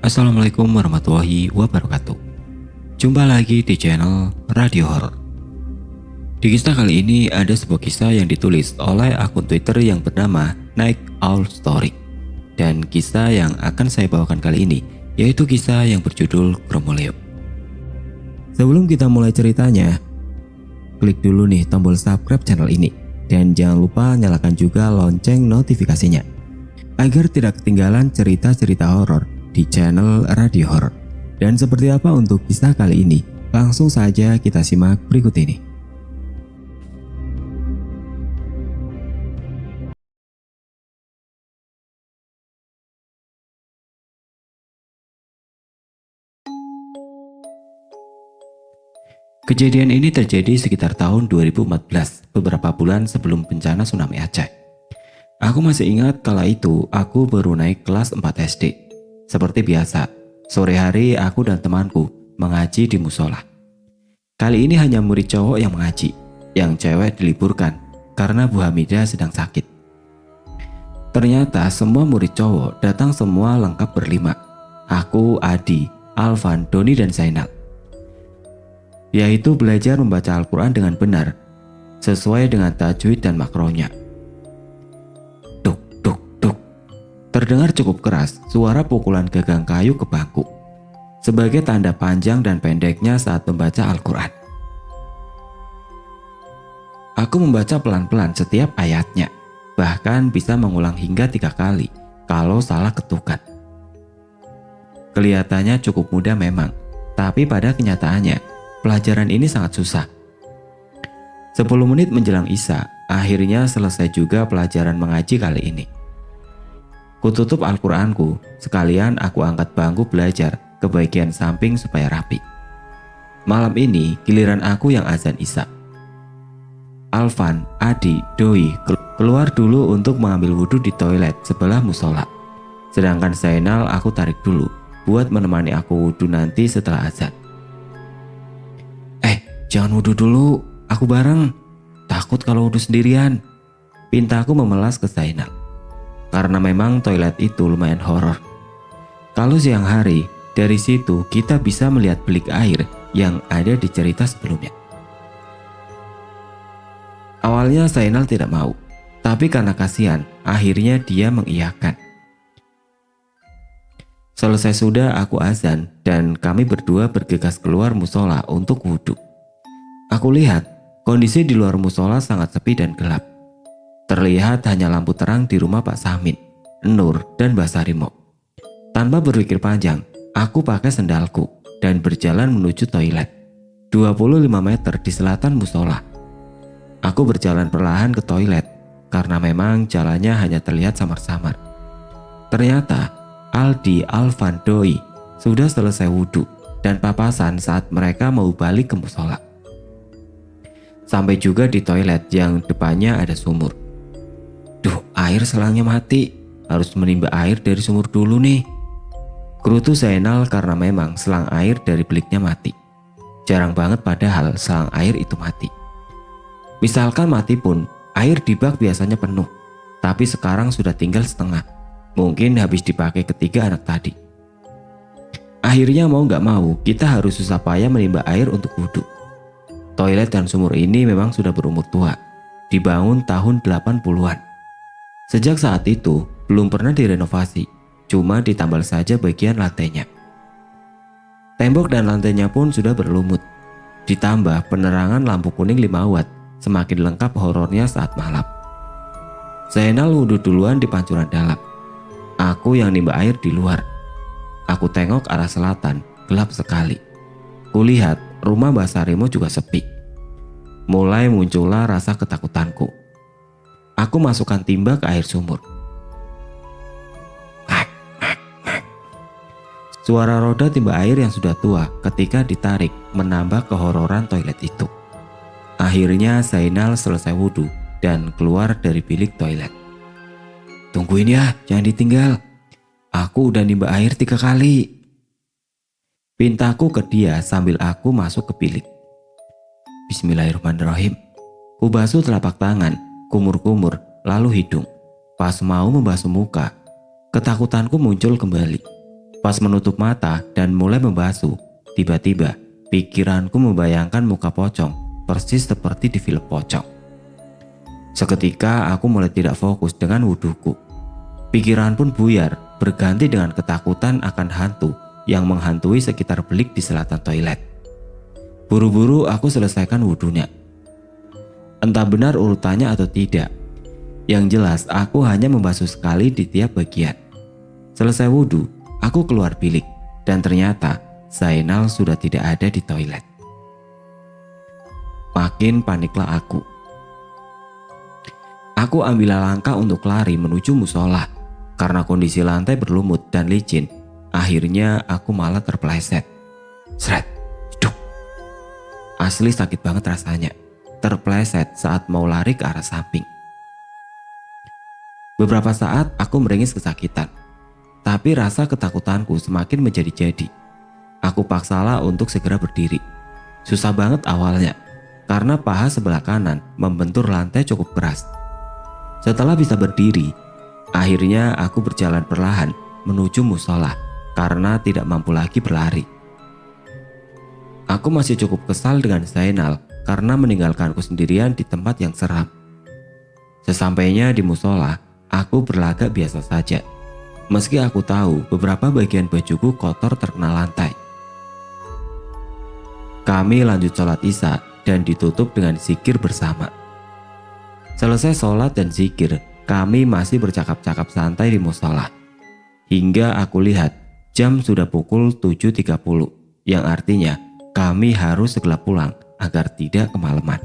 Assalamualaikum warahmatullahi wabarakatuh. Jumpa lagi di channel Radio Horror. Di kisah kali ini ada sebuah kisah yang ditulis oleh akun Twitter yang bernama Night Owl Story. Dan kisah yang akan saya bawakan kali ini yaitu kisah yang berjudul Gromoleo. Sebelum kita mulai ceritanya, klik dulu nih tombol subscribe channel ini. Dan jangan lupa nyalakan juga lonceng notifikasinya agar tidak ketinggalan cerita-cerita horor di channel Radio Horror. Dan seperti apa untuk kisah kali ini? Langsung saja kita simak berikut ini. Kejadian ini terjadi sekitar tahun 2014, beberapa bulan sebelum bencana tsunami Aceh. Aku masih ingat kala itu aku baru naik kelas 4 SD. Seperti biasa, sore hari aku dan temanku mengaji di musola. Kali ini hanya murid cowok yang mengaji, yang cewek diliburkan karena Bu Hamidah sedang sakit. Ternyata semua murid cowok datang semua lengkap berlima. Aku, Adi, Alvan, Doni, dan Zainal. Yaitu belajar membaca Al-Quran dengan benar, sesuai dengan tajwid dan makronya. Duk, duk, duk. Terdengar cukup keras suara pukulan gagang kayu ke bangku, sebagai tanda panjang dan pendeknya saat membaca Al-Quran. Aku membaca pelan-pelan setiap ayatnya, bahkan bisa mengulang hingga 3 kali kalau salah ketukan. Kelihatannya cukup mudah memang, tapi pada kenyataannya pelajaran ini sangat susah. 10 menit menjelang Isya, akhirnya selesai juga pelajaran mengaji kali ini. Kututup Al-Quranku, sekalian aku angkat bangku belajar ke bagian samping supaya rapi. Malam ini giliran aku yang azan Isya. Alvan, Adi, Doi keluar dulu untuk mengambil wudhu di toilet sebelah musola. Sedangkan Zainal aku tarik dulu buat menemani aku wudhu nanti setelah azan. Jangan wudhu dulu, aku bareng. Takut kalau wudhu sendirian. Pintaku memelas ke Zainal. Karena memang toilet itu lumayan horor. Kalau siang hari, dari situ kita bisa melihat belik air yang ada di cerita sebelumnya. Awalnya Zainal tidak mau, tapi karena kasihan, akhirnya dia mengiyakan. Selesai sudah aku azan dan kami berdua bergegas keluar musola untuk wudhu. Aku lihat kondisi di luar musola sangat sepi dan gelap. Terlihat hanya lampu terang di rumah Pak Samin, Nur, dan Mbak Sarimo. Tanpa berpikir panjang, aku pakai sendalku dan berjalan menuju toilet 25 meter di selatan musola. Aku berjalan perlahan ke toilet karena memang jalannya hanya terlihat samar-samar. Ternyata Aldi, Alvan, Doi sudah selesai wudhu dan papasan saat mereka mau balik ke musola. Sampai juga di toilet yang depannya ada sumur. Duh, air selangnya mati. Harus menimba air dari sumur dulu nih. Gerutu Zainal karena memang selang air dari biliknya mati. Jarang banget padahal selang air itu mati. Misalkan mati pun, air di bak biasanya penuh. Tapi sekarang sudah tinggal setengah. Mungkin habis dipakai ketiga anak tadi. Akhirnya mau gak mau, kita harus susah payah menimba air untuk wudhu. Toilet dan sumur ini memang sudah berumur tua, dibangun tahun 80-an. Sejak saat itu, belum pernah direnovasi, cuma ditambal saja bagian lantainya. Tembok dan lantainya pun sudah berlumut. Ditambah penerangan lampu kuning 5 watt, semakin lengkap horornya saat malam. Zainal wudhu duluan di pancuran dalam. Aku yang nimba air di luar. Aku tengok arah selatan, gelap sekali. Kulihat rumah Mbak Sarimo juga sepi. Mulai muncullah rasa ketakutanku. Aku masukkan timba ke air sumur. Suara roda timba air yang sudah tua ketika ditarik menambah kehororan toilet itu. Akhirnya Zainal selesai wudhu dan keluar dari bilik toilet. Tungguin ya, jangan ditinggal. Aku udah nimba air 3 kali. Pintaku ke dia sambil aku masuk ke bilik. Bismillahirrahmanirrahim. Ku basuh telapak tangan, kumur-kumur, lalu hidung. Pas mau membasuh muka, ketakutanku muncul kembali. Pas menutup mata dan mulai membasuh, tiba-tiba pikiranku membayangkan muka pocong persis seperti di film pocong. Seketika aku mulai tidak fokus dengan wudhuku. Pikiran pun buyar, berganti dengan ketakutan akan hantu yang menghantui sekitar belik di selatan toilet. Buru-buru aku selesaikan wudhunya. Entah benar urutannya atau tidak. Yang jelas aku hanya membasuh sekali di tiap bagian. Selesai wudhu, aku keluar bilik dan ternyata Zainal sudah tidak ada di toilet. Makin paniklah aku. Aku ambil langkah untuk lari menuju musola. Karena kondisi lantai berlumut dan licin, akhirnya aku malah terpeleset. Sret, duk. Asli sakit banget rasanya. Terpeleset saat mau lari ke arah samping. Beberapa saat aku meringis kesakitan. Tapi rasa ketakutanku semakin menjadi-jadi. Aku paksalah untuk segera berdiri. Susah banget awalnya, karena paha sebelah kanan membentur lantai cukup keras. Setelah bisa berdiri, akhirnya aku berjalan perlahan menuju musola karena tidak mampu lagi berlari. Aku masih cukup kesal dengan Zainal karena meninggalkanku sendirian di tempat yang seram. Sesampainya di musola, aku berlagak biasa saja. Meski aku tahu beberapa bagian bajuku kotor terkena lantai. Kami lanjut sholat isya dan ditutup dengan zikir bersama. Selesai sholat dan zikir, kami masih bercakap-cakap santai di musola. Hingga aku lihat jam sudah pukul 7.30, yang artinya kami harus segera pulang agar tidak kemalaman.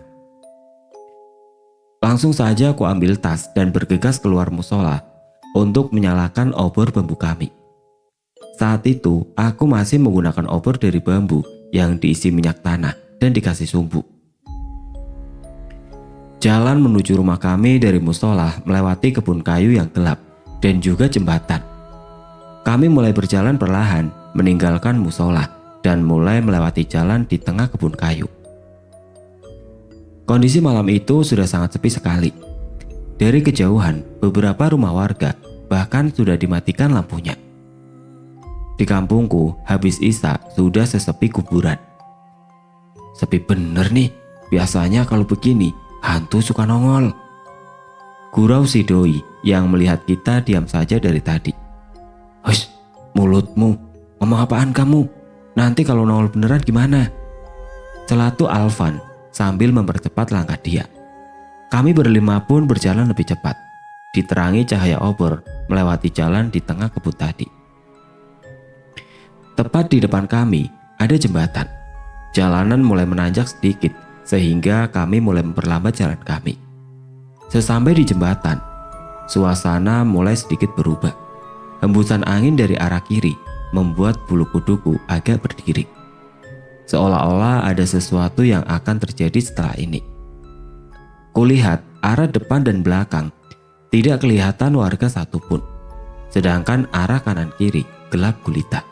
Langsung saja aku ambil tas dan bergegas keluar musola untuk menyalakan obor bambu kami. Saat itu aku masih menggunakan obor dari bambu yang diisi minyak tanah dan dikasih sumbu. Jalan menuju rumah kami dari musola melewati kebun kayu yang gelap dan juga jembatan. Kami mulai berjalan perlahan meninggalkan musola dan mulai melewati jalan di tengah kebun kayu. Kondisi malam itu sudah sangat sepi sekali. Dari kejauhan, beberapa rumah warga bahkan sudah dimatikan lampunya. Di kampungku, habis isya sudah sesepi kuburan. Sepi bener nih, biasanya kalau begini, hantu suka nongol. Gurau si doi yang melihat kita diam saja dari tadi. Hush, mulutmu, ngomong apaan kamu? Nanti kalau nongol beneran gimana? Celatu Alvan sambil mempercepat langkah dia. Kami berlima pun berjalan lebih cepat, diterangi cahaya obor melewati jalan di tengah kebun tadi. Tepat di depan kami ada jembatan. Jalanan mulai menanjak sedikit sehingga kami mulai memperlambat jalan kami. Sesampai di jembatan, suasana mulai sedikit berubah. Hembusan angin dari arah kiri membuat bulu kuduku agak berdiri. Seolah-olah ada sesuatu yang akan terjadi setelah ini. Kulihat arah depan dan belakang tidak kelihatan warga satupun. Sedangkan arah kanan kiri gelap gulita.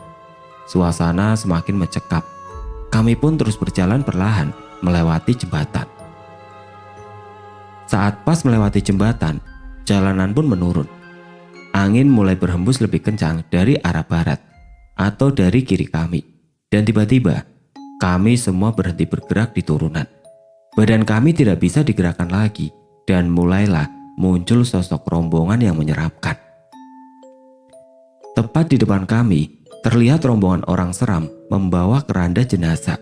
Suasana semakin mencekam. Kami pun terus berjalan perlahan melewati jembatan. Saat pas melewati jembatan, jalanan pun menurun. Angin mulai berhembus lebih kencang dari arah barat atau dari kiri kami. Dan tiba-tiba kami semua berhenti bergerak di turunan. Badan kami tidak bisa digerakkan lagi dan mulailah muncul sosok rombongan yang menyeramkan. Tepat di depan kami, terlihat rombongan orang seram membawa keranda jenazah,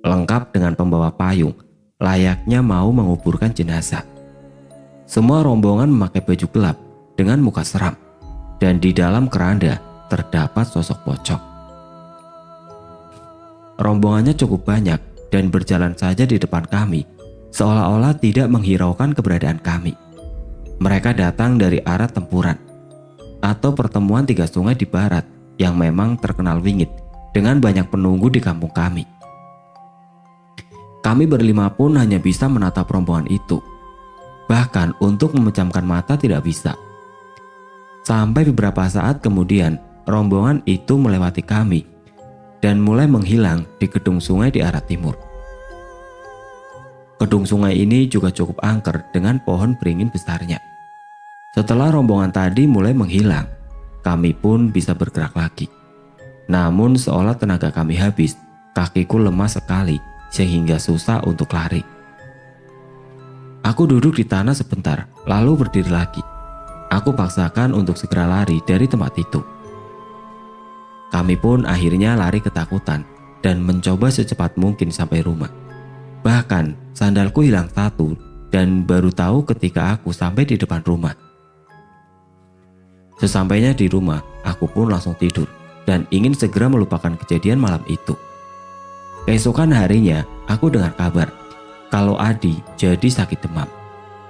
lengkap dengan pembawa payung, layaknya mau menguburkan jenazah. Semua rombongan memakai baju gelap dengan muka seram, dan di dalam keranda terdapat sosok pocong. Rombongannya cukup banyak dan berjalan saja di depan kami, seolah-olah tidak menghiraukan keberadaan kami. Mereka datang dari arah tempuran atau pertemuan tiga sungai di barat yang memang terkenal wingit dengan banyak penunggu di kampung kami. Kami berlima pun hanya bisa menatap rombongan itu. Bahkan untuk memejamkan mata tidak bisa. Sampai beberapa saat kemudian, rombongan itu melewati kami dan mulai menghilang di gedung sungai di arah timur. Gedung sungai ini juga cukup angker dengan pohon beringin besarnya. Setelah rombongan tadi mulai menghilang, kami pun bisa bergerak lagi. Namun seolah tenaga kami habis, kakiku lemah sekali sehingga susah untuk lari. Aku duduk di tanah sebentar, lalu berdiri lagi. Aku paksakan untuk segera lari dari tempat itu. Kami pun akhirnya lari ketakutan dan mencoba secepat mungkin sampai rumah. Bahkan sandalku hilang satu dan baru tahu ketika aku sampai di depan rumah. Sesampainya di rumah, aku pun langsung tidur dan ingin segera melupakan kejadian malam itu. Keesokan harinya, aku dengar kabar kalau Adi jadi sakit demam.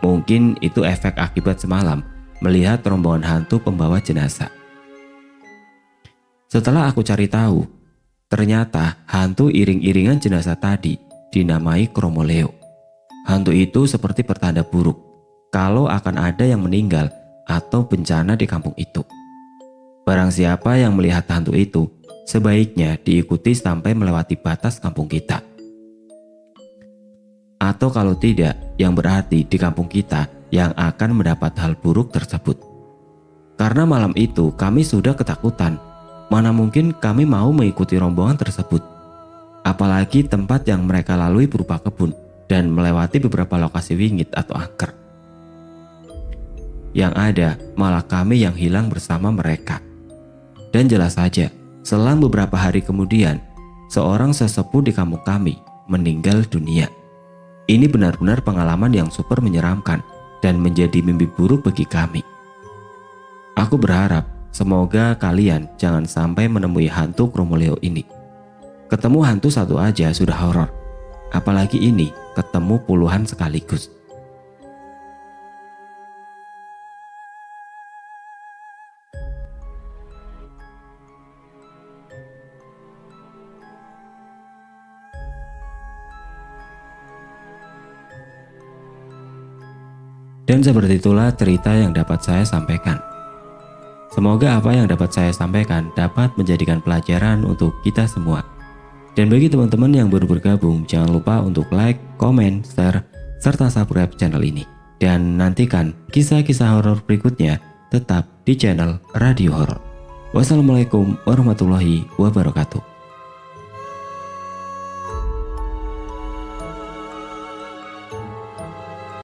Mungkin itu efek akibat semalam melihat rombongan hantu pembawa jenazah. Setelah aku cari tahu, ternyata hantu iring-iringan jenazah tadi dinamai Kromoleo. Hantu itu seperti pertanda buruk kalau akan ada yang meninggal atau bencana di kampung itu. Barang siapa yang melihat hantu itu, sebaiknya diikuti sampai melewati batas kampung kita. Atau kalau tidak, yang berarti di kampung kita yang akan mendapat hal buruk tersebut. Karena malam itu kami sudah ketakutan, mana mungkin kami mau mengikuti rombongan tersebut. Apalagi tempat yang mereka lalui berupa kebun dan melewati beberapa lokasi wingit atau angker. Yang ada malah kami yang hilang bersama mereka. Dan jelas saja, selang beberapa hari kemudian, seorang sesepuh di kampung kami meninggal dunia. Ini benar-benar pengalaman yang super menyeramkan dan menjadi mimpi buruk bagi kami. Aku berharap semoga kalian jangan sampai menemui hantu Kromoleo ini. Ketemu hantu satu aja sudah horor, apalagi ini ketemu puluhan sekaligus. Dan seperti itulah cerita yang dapat saya sampaikan. Semoga apa yang dapat saya sampaikan dapat menjadikan pelajaran untuk kita semua. Dan bagi teman-teman yang baru bergabung, jangan lupa untuk like, komen, share, serta subscribe channel ini. Dan nantikan kisah-kisah horor berikutnya tetap di channel Radio Horor. Wassalamualaikum warahmatullahi wabarakatuh.